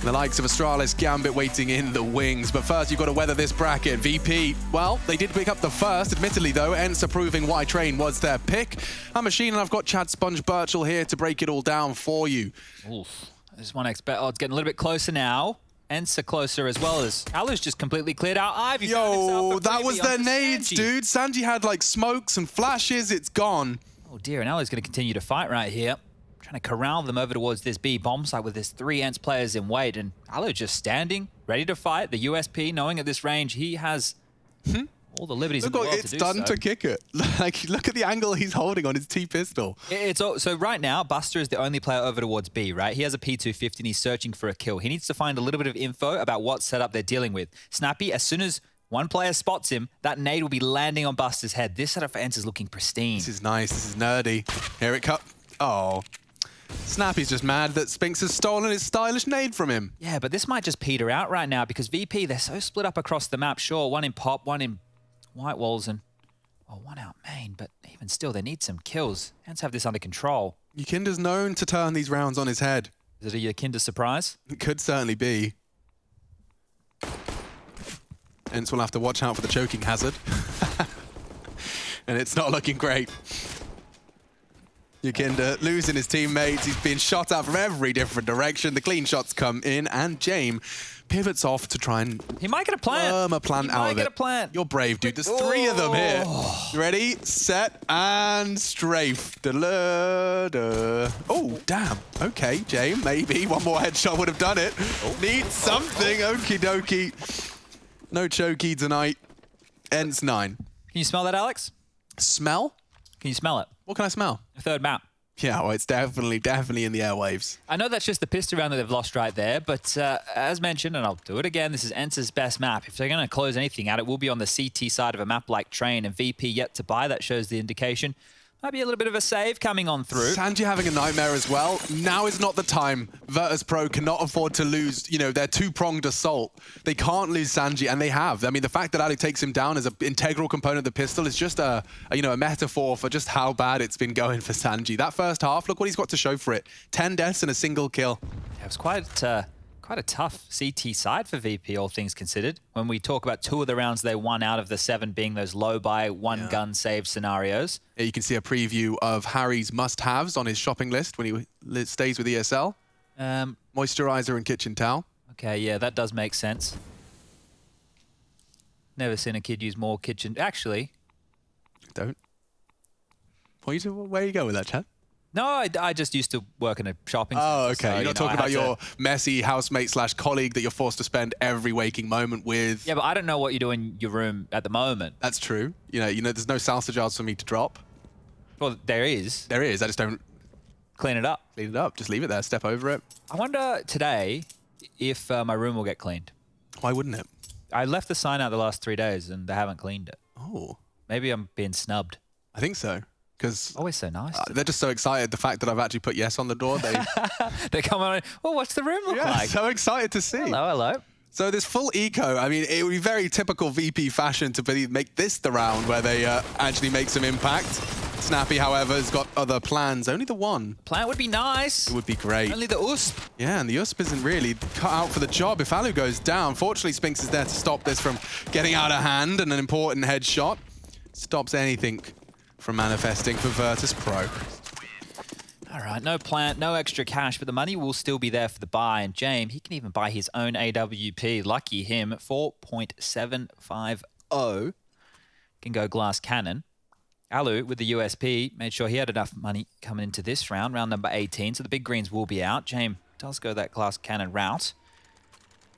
[SPEAKER 1] The likes of Astralis, Gambit waiting in the wings. But first, you've got to weather this bracket. VP, well, they did pick up the first. Admittedly, though, ENCE proving why Train was their pick. I'm Machine, and I've got Chad Sponge Birchall here to break it all down for you.
[SPEAKER 2] Oof. This one expect. Oh, it's getting a little bit closer now. ENCE closer as well as Alu's just completely cleared out. Ivy
[SPEAKER 1] Yo, that was their nades, dude. Sanji had like smokes and flashes. It's gone.
[SPEAKER 2] Oh dear, and Alu's going to continue to fight right here. Trying to corral them over towards this B bomb site with his 3 ENCE players in wait, and Alu just standing, ready to fight. The USP, knowing at this range, he has all the liberties in the world to do so.
[SPEAKER 1] It's done to kick it. Like, look at the angle he's holding on his T-pistol.
[SPEAKER 2] So right now, Buster is the only player over towards B, right? He has a P250 and he's searching for a kill. He needs to find a little bit of info about what setup they're dealing with. Snappy, as soon as one player spots him, that nade will be landing on Buster's head. This setup for ENCE is looking pristine.
[SPEAKER 1] This is nice. This is nerdy. Here it comes. Oh. Snappy's just mad that Spinks has stolen his stylish nade from him.
[SPEAKER 2] Yeah, but this might just peter out right now because VP, they're so split up across the map. Sure, one in pop, one in white walls, and one out main, but even still, they need some kills. ENCE have this under control.
[SPEAKER 1] Yukinda's known to turn these rounds on his head.
[SPEAKER 2] Is it a Yukinda surprise?
[SPEAKER 1] It could certainly be. ENCE will have to watch out for the choking hazard. And it's not looking great. Yukinda losing his teammates. He's being shot at from every different direction. The clean shots come in, and James pivots off to try and
[SPEAKER 2] he might get a plant.
[SPEAKER 1] A plant out of it. You're brave, dude. There's 3 of them here. Ready, set, and strafe. Oh, damn. Okay, James, maybe one more headshot would have done it. Need something. Okie dokie. No chokey tonight. ENCE 9.
[SPEAKER 2] Can you smell that, Alex?
[SPEAKER 1] Smell?
[SPEAKER 2] Can you smell it?
[SPEAKER 1] What can I smell?
[SPEAKER 2] A third map.
[SPEAKER 1] Yeah, well, it's definitely in the airwaves.
[SPEAKER 2] I know that's just the pistol round that they've lost right there, but as mentioned, and I'll do it again, this is ENCE's best map. If they're going to close anything out, it will be on the CT side of a map like Train, and VP yet to buy. That shows the indication. Might be a little bit of a save coming on through.
[SPEAKER 1] Sanji having a nightmare as well. Now is not the time. Virtus.pro cannot afford to lose, you know, their 2-pronged assault. They can't lose Sanji, and they have. I mean, the fact that Ali takes him down as an integral component of the pistol is just a metaphor for just how bad it's been going for Sanji. That first half, look what he's got to show for it. 10 deaths and a single kill.
[SPEAKER 2] Yeah, it was quite a tough CT side for VP, all things considered. When we talk about 2 of the rounds they won out of the 7 being those low buy, 1 gun save scenarios.
[SPEAKER 1] Yeah, you can see a preview of Harry's must-haves on his shopping list when he stays with ESL. Moisturizer and kitchen towel.
[SPEAKER 2] Okay, yeah, that does make sense. Never seen a kid use more kitchen. Actually.
[SPEAKER 1] Don't. Where you go with that, Chad?
[SPEAKER 2] No, I just used to work in a shopping center.
[SPEAKER 1] Oh, okay.
[SPEAKER 2] So,
[SPEAKER 1] you're not talking about your messy housemate / colleague that you're forced to spend every waking moment with.
[SPEAKER 2] Yeah, but I don't know what you do in your room at the moment.
[SPEAKER 1] That's true. You know, there's no salsa jars for me to drop.
[SPEAKER 2] Well, there is.
[SPEAKER 1] There is. I just don't
[SPEAKER 2] clean it up.
[SPEAKER 1] Clean it up. Just leave it there. Step over it.
[SPEAKER 2] I wonder today if my room will get cleaned.
[SPEAKER 1] Why wouldn't it?
[SPEAKER 2] I left the sign out the last 3 days and they haven't cleaned it.
[SPEAKER 1] Oh.
[SPEAKER 2] Maybe I'm being snubbed.
[SPEAKER 1] I think so. Because
[SPEAKER 2] always so nice.
[SPEAKER 1] They're just so excited the fact that I've actually put yes on the door.
[SPEAKER 2] They come on. Well, what's the room look like?
[SPEAKER 1] So excited to see.
[SPEAKER 2] Hello.
[SPEAKER 1] So this full eco, I mean, it would be very typical VP fashion to make this the round where they actually make some impact. Snappy, however, has got other plans. Only the one.
[SPEAKER 2] Plant would be nice.
[SPEAKER 1] It would be great.
[SPEAKER 2] Only the USP.
[SPEAKER 1] Yeah, and the USP isn't really cut out for the job. If Alu goes down, fortunately, Spinks is there to stop this from getting out of hand, and an important headshot stops anything from manifesting for Virtus.pro.
[SPEAKER 2] All right, no plant, no extra cash, but the money will still be there for the buy. And James, he can even buy his own AWP. Lucky him, 4.750. Can go glass cannon. Alu, with the USP, made sure he had enough money coming into this round number 18. So the big greens will be out. James does go that glass cannon route.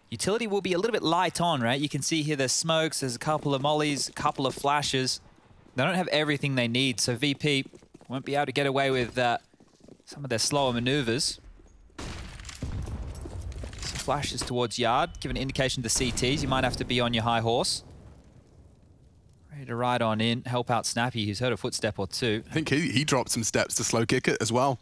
[SPEAKER 2] Utility will be a little bit light on, right? You can see here there's smokes, there's a couple of mollies, a couple of flashes. They don't have everything they need, so VP won't be able to get away with some of their slower maneuvers. Some flashes towards yard, give an indication to the CTs. You might have to be on your high horse. Ready to ride on in, help out Snappy, who's heard a footstep or two.
[SPEAKER 1] I think he dropped some steps to slow kick it as well.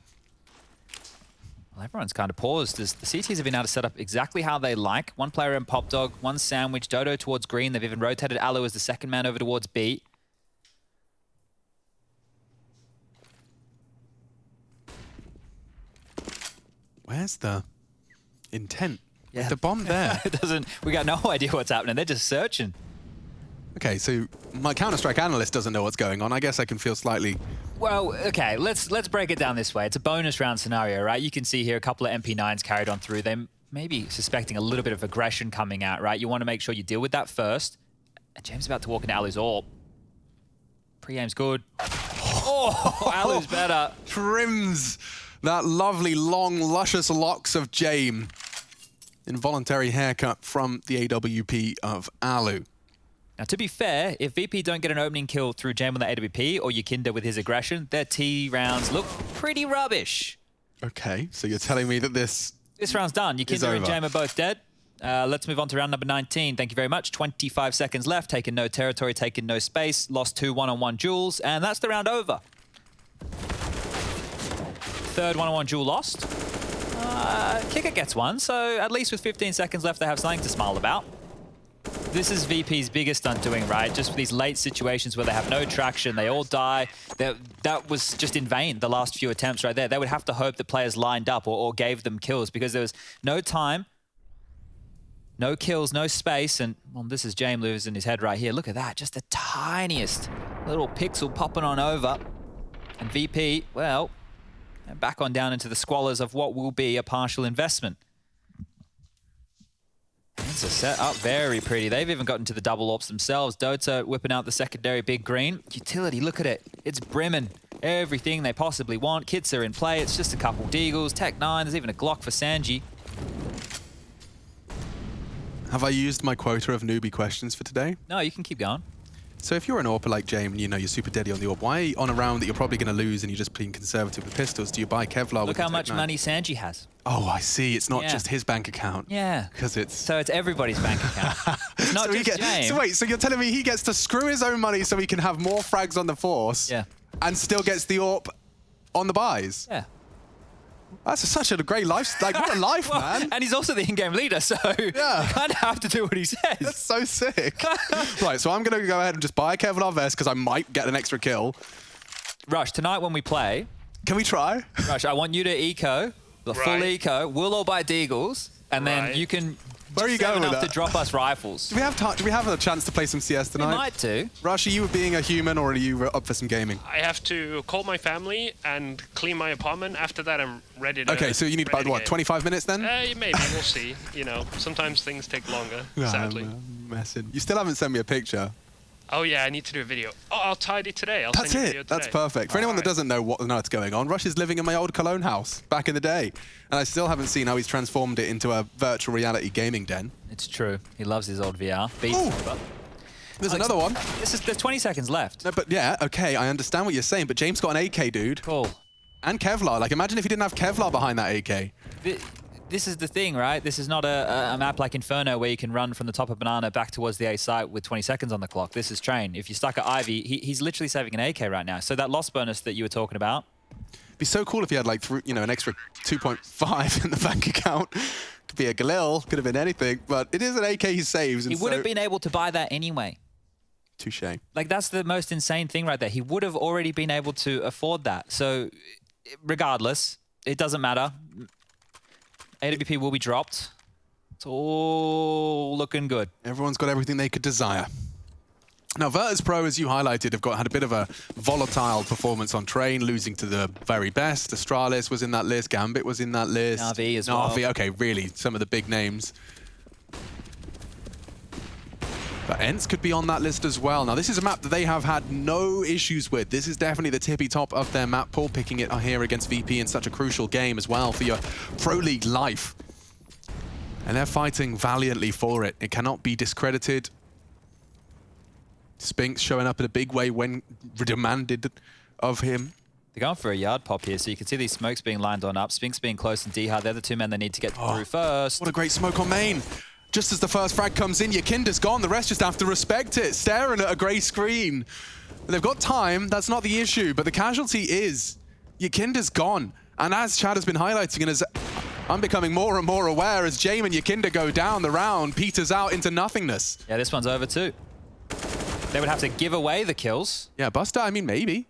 [SPEAKER 2] Well, everyone's kind of paused as the CTs have been able to set up exactly how they like. One player in Pop Dog, one sandwich, Dodo towards green. They've even rotated Alu as the second man over towards B.
[SPEAKER 1] Where's the intent?
[SPEAKER 2] Yeah.
[SPEAKER 1] With the bomb there.
[SPEAKER 2] It doesn't. We got no idea what's happening. They're just searching.
[SPEAKER 1] Okay, so my Counter-Strike analyst doesn't know what's going on. I guess I can feel slightly...
[SPEAKER 2] Well, okay, let's break it down this way. It's a bonus round scenario, right? You can see here a couple of MP9s carried on through them, maybe suspecting a little bit of aggression coming out, right? You want to make sure you deal with that first. And James about to walk into Alu's AWP. Pre-aim's good. Oh, Alu's better.
[SPEAKER 1] Trims that lovely, long, luscious locks of Jame. Involuntary haircut from the AWP of Alu.
[SPEAKER 2] Now, to be fair, if VP don't get an opening kill through Jame on the AWP or Yakinda with his aggression, their T rounds look pretty rubbish.
[SPEAKER 1] Okay, so you're telling me that this
[SPEAKER 2] round's done. Yakinda and Jame are both dead. Let's move on to round number 19. Thank you very much. 25 seconds left. Taken no territory, taken no space. Lost 2 one-on-one duels, and that's the round over. Third one-on-one duel lost. Kicker gets one, so at least with 15 seconds left, they have something to smile about. This is VP's biggest undoing, right? Just for these late situations where they have no traction, they all die. That was just in vain, the last few attempts right there. They would have to hope that players lined up or gave them kills because there was no time, no kills, no space. And well, this is Jame losing his head right here. Look at that, just the tiniest little pixel popping on over. And VP, well, back on down into the squalors of what will be a partial investment. It's a set up very pretty. They've even gotten to the double ops themselves. Dota whipping out the secondary big green. Utility, look at it. It's brimming. Everything they possibly want. Kits are in play. It's just a couple Deagles, Tech 9. There's even a Glock for Sanji.
[SPEAKER 1] Have I used my quota of newbie questions for today?
[SPEAKER 2] No, you can keep going.
[SPEAKER 1] So if you're an AWPer like Jame and you know you're super deadly on the AWP, why on a round that you're probably going to lose and you're just being conservative with pistols, do you buy Kevlar with
[SPEAKER 2] Look
[SPEAKER 1] the
[SPEAKER 2] how
[SPEAKER 1] Tech
[SPEAKER 2] much
[SPEAKER 1] 9?
[SPEAKER 2] money Sanji has.
[SPEAKER 1] Oh, I see. It's not
[SPEAKER 2] Yeah.
[SPEAKER 1] just his bank account.
[SPEAKER 2] Yeah.
[SPEAKER 1] Because it's...
[SPEAKER 2] So it's everybody's bank account. It's not
[SPEAKER 1] so
[SPEAKER 2] just Jame.
[SPEAKER 1] So wait, so you're telling me he gets to screw his own money so he can have more frags on the Force
[SPEAKER 2] Yeah.
[SPEAKER 1] and still gets the AWP on the buys?
[SPEAKER 2] Yeah.
[SPEAKER 1] That's such a great life. Like, what a life,
[SPEAKER 2] Well,
[SPEAKER 1] man.
[SPEAKER 2] and he's also the in-game leader, so you kind of have to do what he says.
[SPEAKER 1] That's so sick. Right, so I'm going to go ahead and just buy a Kevlar vest because I might get an extra kill.
[SPEAKER 2] Rush, tonight when we play,
[SPEAKER 1] Can we try?
[SPEAKER 2] Rush, I want you to eco, the full
[SPEAKER 3] Right.
[SPEAKER 2] eco. We'll all buy Deagles, and then
[SPEAKER 3] Right.
[SPEAKER 2] you can
[SPEAKER 1] Where are you
[SPEAKER 2] just
[SPEAKER 1] going with
[SPEAKER 2] enough
[SPEAKER 1] that?
[SPEAKER 2] to drop us rifles.
[SPEAKER 1] Do we have time? Do we have a chance to play some CS
[SPEAKER 2] We
[SPEAKER 1] tonight?
[SPEAKER 2] might do.
[SPEAKER 1] Rush, are you being a human or are you up for some gaming?
[SPEAKER 3] I have to call my family and clean my apartment. After that, I'm ready to.
[SPEAKER 1] Okay, so you need about,
[SPEAKER 3] ready to
[SPEAKER 1] what,
[SPEAKER 3] game.
[SPEAKER 1] 25 minutes then?
[SPEAKER 3] Maybe we'll see. You know, sometimes things take longer. Sadly.
[SPEAKER 1] I'm messing. You still haven't sent me a picture.
[SPEAKER 3] Oh yeah, I need to do a video. Oh, I'll tidy today. I'll
[SPEAKER 1] That's
[SPEAKER 3] send you a video
[SPEAKER 1] it.
[SPEAKER 3] today.
[SPEAKER 1] That's perfect. For anyone that doesn't know what's going on, Rush is living in my old Cologne house back in the day. And I still haven't seen how he's transformed it into a virtual reality gaming den.
[SPEAKER 2] It's true. He loves his old VR. Beats
[SPEAKER 1] Ooh.
[SPEAKER 2] over.
[SPEAKER 1] There's
[SPEAKER 2] Alex,
[SPEAKER 1] another one.
[SPEAKER 2] There's 20 seconds left.
[SPEAKER 1] No, but yeah, okay, I understand what you're saying, but James got an AK, dude.
[SPEAKER 2] Cool.
[SPEAKER 1] And Kevlar. Like, imagine if he didn't have Kevlar behind that AK.
[SPEAKER 2] This is the thing, right? This is not a map like Inferno where you can run from the top of Banana back towards the A site with 20 seconds on the clock. This is Train. If you're stuck at Ivy, he's literally saving an AK right now. So that loss bonus that you were talking about.
[SPEAKER 1] It'd be so cool if he had, like, an extra 2.5 in the bank account. Could be a Galil, could have been anything, but it is an AK he saves.
[SPEAKER 2] He would have been able to buy that anyway.
[SPEAKER 1] Touche.
[SPEAKER 2] Like, that's the most insane thing right there. He would have already been able to afford that. So, regardless, it doesn't matter. AWP will be dropped. It's all looking good.
[SPEAKER 1] Everyone's got everything they could desire. Now, Virtus.pro, as you highlighted, have had a bit of a volatile performance on Train, losing to the very best. Astralis was in that list. Gambit was in that list.
[SPEAKER 2] Na'Vi as well.
[SPEAKER 1] Na'Vi, okay, really, some of the big names. But ENCE could be on that list as well. Now, this is a map that they have had no issues with. This is definitely the tippy top of their map pool, picking it here against VP in such a crucial game as well for your Pro League life. And they're fighting valiantly for it. It cannot be discredited. Spinks showing up in a big way when demanded of him.
[SPEAKER 2] They're going for a yard pop here, so you can see these smokes being lined on up. Spinks being close and D-Hard. They're the two men they need to get through first.
[SPEAKER 1] What a great smoke on main. Just as the first frag comes in, Yakinda's gone. The rest just have to respect it, staring at a grey screen. They've got time, that's not the issue, but the casualty is Yakinda's gone. And as Chad has been highlighting, and as I'm becoming more and more aware, as Jame and Yakinda go down, the round peters out into nothingness.
[SPEAKER 2] Yeah, this one's over too. They would have to give away the kills.
[SPEAKER 1] Yeah, Buster, I mean, maybe.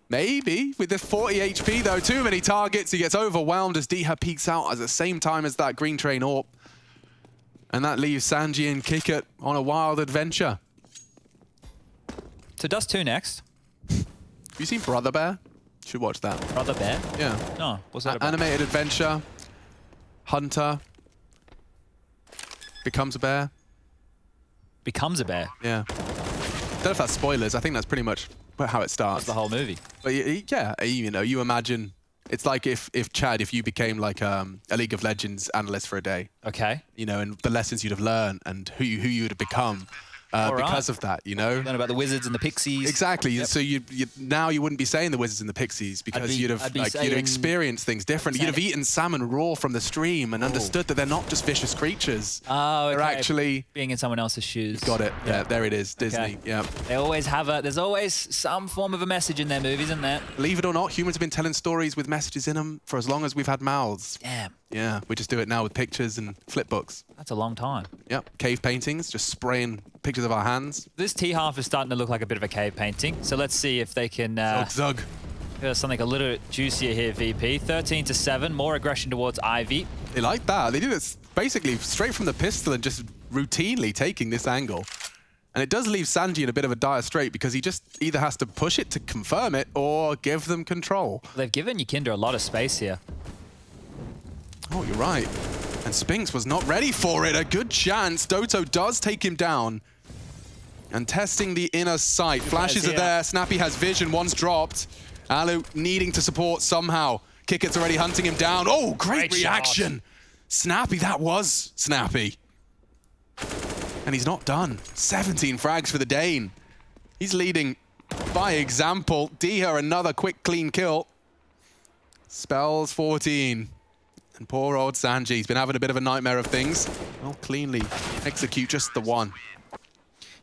[SPEAKER 1] With this 40 HP, though, too many targets. He gets overwhelmed as Diha peeks out at the same time as that green train AWP. And that leaves Sanji and Kickit on a wild adventure.
[SPEAKER 2] So Dust 2 next.
[SPEAKER 1] Have you seen Brother Bear? You should watch that.
[SPEAKER 2] Brother Bear?
[SPEAKER 1] Yeah.
[SPEAKER 2] No, what's that about?
[SPEAKER 1] Animated adventure. Hunter. Becomes a bear.
[SPEAKER 2] Becomes a bear?
[SPEAKER 1] Yeah. I don't know if that's spoilers. I think that's pretty much how it starts.
[SPEAKER 2] That's the whole movie.
[SPEAKER 1] But yeah, you know, you imagine it's like if Chad, if you became like a League of Legends analyst for a day.
[SPEAKER 2] Okay.
[SPEAKER 1] You know, and the lessons you'd have learned and who you would have become because of that, you know.
[SPEAKER 2] Learn about the wizards and the pixies.
[SPEAKER 1] Exactly.
[SPEAKER 2] Yep.
[SPEAKER 1] So now you wouldn't be saying the wizards and the pixies because you'd have experienced things differently. You'd have eaten salmon raw from the stream and understood that they're not just vicious creatures.
[SPEAKER 2] Oh, okay.
[SPEAKER 1] They're actually
[SPEAKER 2] being in someone else's shoes.
[SPEAKER 1] Got it. Yeah, there it is. Disney.
[SPEAKER 2] Okay.
[SPEAKER 1] Yeah.
[SPEAKER 2] They always have there's always some form of a message in their movies, isn't there?
[SPEAKER 1] Believe it or not, humans have been telling stories with messages in them for as long as we've had mouths.
[SPEAKER 2] Damn.
[SPEAKER 1] Yeah, we just do it now with pictures and flip books.
[SPEAKER 2] That's a long time.
[SPEAKER 1] Yep, cave paintings, just spraying pictures of our hands.
[SPEAKER 2] This T half is starting to look like a bit of a cave painting. So let's see if they can
[SPEAKER 1] Zug.
[SPEAKER 2] something a little juicier here, VP. 13-7, more aggression towards Ivy.
[SPEAKER 1] They like that. They did it basically straight from the pistol and just routinely taking this angle. And it does leave Sanji in a bit of a dire strait because he just either has to push it to confirm it or give them control.
[SPEAKER 2] They've given Yakinda a lot of space here.
[SPEAKER 1] Oh, you're right. And Spinks was not ready for it. A good chance. Doto does take him down. And testing the inner sight. Flashes are there. Snappy has vision. One's dropped. Alu needing to support somehow. Kickit's already hunting him down. Oh, great reaction. Snappy, that was Snappy. And he's not done. 17 frags for the Dane. He's leading by example. Diha, another quick, clean kill. Spells 14. And poor old Sanji, he's been having a bit of a nightmare of things. Well, cleanly execute just the one.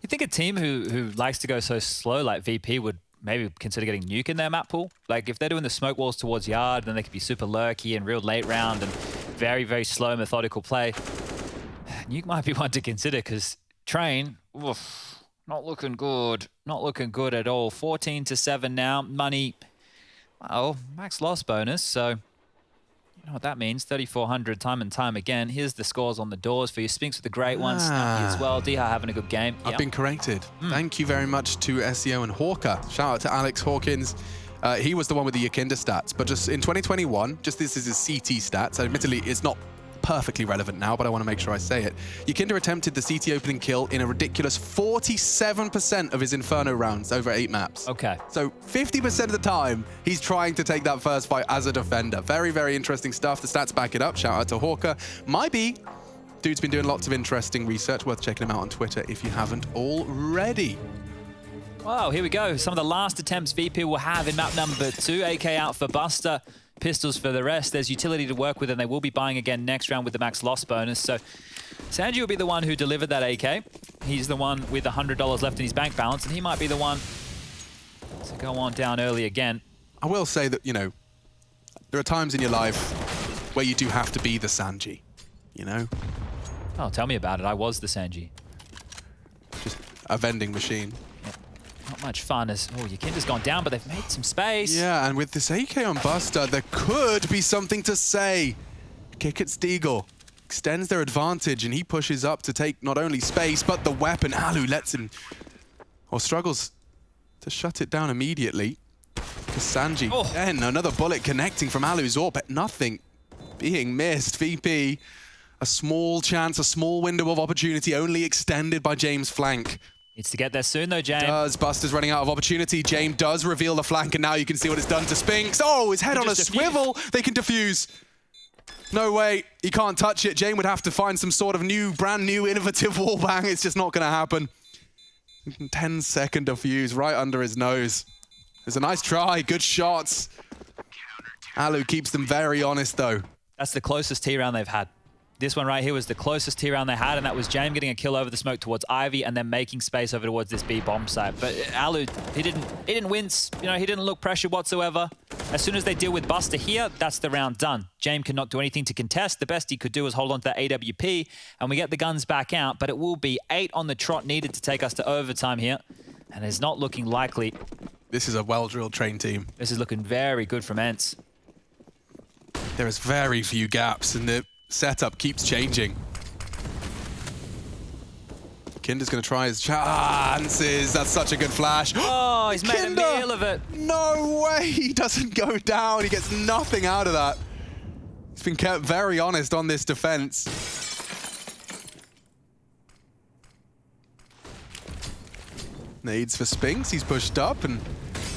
[SPEAKER 2] You think a team who likes to go so slow like VP would maybe consider getting Nuke in their map pool? Like if they're doing the smoke walls towards Yard, then they could be super lurky and real late round and very, very slow, methodical play. Nuke might be one to consider because Train, oof, not looking good. Not looking good at all. 14-7 now. Money, well, max loss bonus, so... You know what that means, 3,400 time and time again. Here's the scores on the doors for you. Spinks with a great one, Snappy as well. Diha having a good game.
[SPEAKER 1] I've been corrected. Thank you very much to SEO and Hawker. Shout out to Alex Hawkins. He was the one with the Yakinda stats, but just in 2021, just this is his CT stats. Admittedly, it's not perfectly relevant now, but I want to make sure I say it. Yakinda attempted the CT opening kill in a ridiculous 47% of his Inferno rounds over 8 maps.
[SPEAKER 2] Okay.
[SPEAKER 1] So 50% of the time, he's trying to take that first fight as a defender. Very, very interesting stuff. The stats back it up. Shout out to Hawker. Dude's been doing lots of interesting research. Worth checking him out on Twitter if you haven't already.
[SPEAKER 2] Wow, here we go. Some of the last attempts VP will have in map number 2. AK out for Buster. Pistols for the rest. There's utility to work with, and they will be buying again next round with the max loss bonus. So Sanji will be the one who delivered that AK. He's the one with $100 left in his bank balance, and he might be the one to go on down early again.
[SPEAKER 1] I will say that, you know, there are times in your life where you do have to be the Sanji, you know?
[SPEAKER 2] Oh, tell me about it. I was the Sanji.
[SPEAKER 1] Just a vending machine.
[SPEAKER 2] Not much fun as, oh, Yakinda's gone down, but they've made some space.
[SPEAKER 1] Yeah, and with this AK on Buster, there could be something to say. Kickit's Deagle extends their advantage, and he pushes up to take not only space, but the weapon. Alu lets him, or struggles to shut it down immediately. Because Sanji, again, another bullet connecting from Alu's AWP, but nothing being missed. VP, a small chance, a small window of opportunity, only extended by James' flank.
[SPEAKER 2] Needs to get there soon, though, James.
[SPEAKER 1] Does. Buster's running out of opportunity. James does reveal the flank, and now you can see what it's done to Spinks. Oh, his head on a swivel. They can defuse. No way. He can't touch it. James would have to find some sort of new, brand new, innovative wallbang. It's just not going to happen. 10-second defuse right under his nose. It's a nice try. Good shots. Alu keeps them very honest, though.
[SPEAKER 2] That's the closest T round they've had. This one right here was the closest T round they had, and that was James getting a kill over the smoke towards Ivy and then making space over towards this B bomb site. But Alu, he didn't wince. You know, he didn't look pressured whatsoever. As soon as they deal with Buster here, that's the round done. James cannot do anything to contest. The best he could do was hold on to that AWP, and we get the guns back out, but it will be 8 on the trot needed to take us to overtime here, and it's not looking likely.
[SPEAKER 1] This is a well-drilled train team.
[SPEAKER 2] This is looking very good from ENCE.
[SPEAKER 1] There is very few gaps, and the setup keeps changing. Kinder's going to try his chances. That's such a good flash.
[SPEAKER 2] Oh, he's made a meal of it.
[SPEAKER 1] No way. He doesn't go down. He gets nothing out of that. He's been kept very honest on this defense. Nades for Spinks. He's pushed up and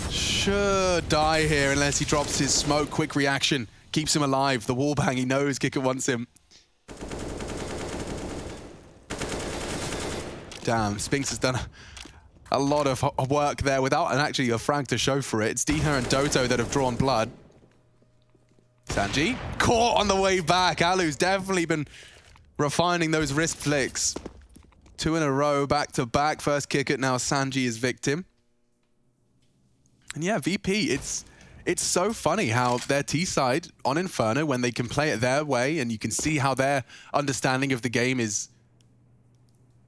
[SPEAKER 1] should die here unless he drops his smoke. Quick reaction. Keeps him alive. The wallbang, he knows Kicker wants him. Damn, Spinks has done a lot of work there without actually a frag to show for it. It's Dina and Doto that have drawn blood. Sanji, caught on the way back. Alu's definitely been refining those wrist flicks. 2 in a row, back to back. First kick it, now Sanji is victim. And yeah, VP, it's so funny how their T-side on Inferno, when they can play it their way, and you can see how their understanding of the game is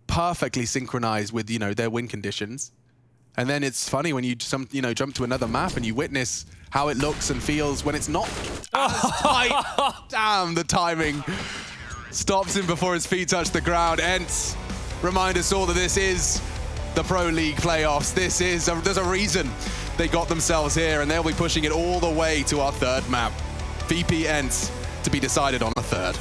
[SPEAKER 1] perfectly synchronized with, you know, their win conditions. And then it's funny when you jump to another map and you witness how it looks and feels when it's not as tight. Damn, the timing stops him before his feet touch the ground. ENCE, remind us all that this is the Pro League playoffs. There's a reason they got themselves here, and they'll be pushing it all the way to our third map. VP ENCE to be decided on the third.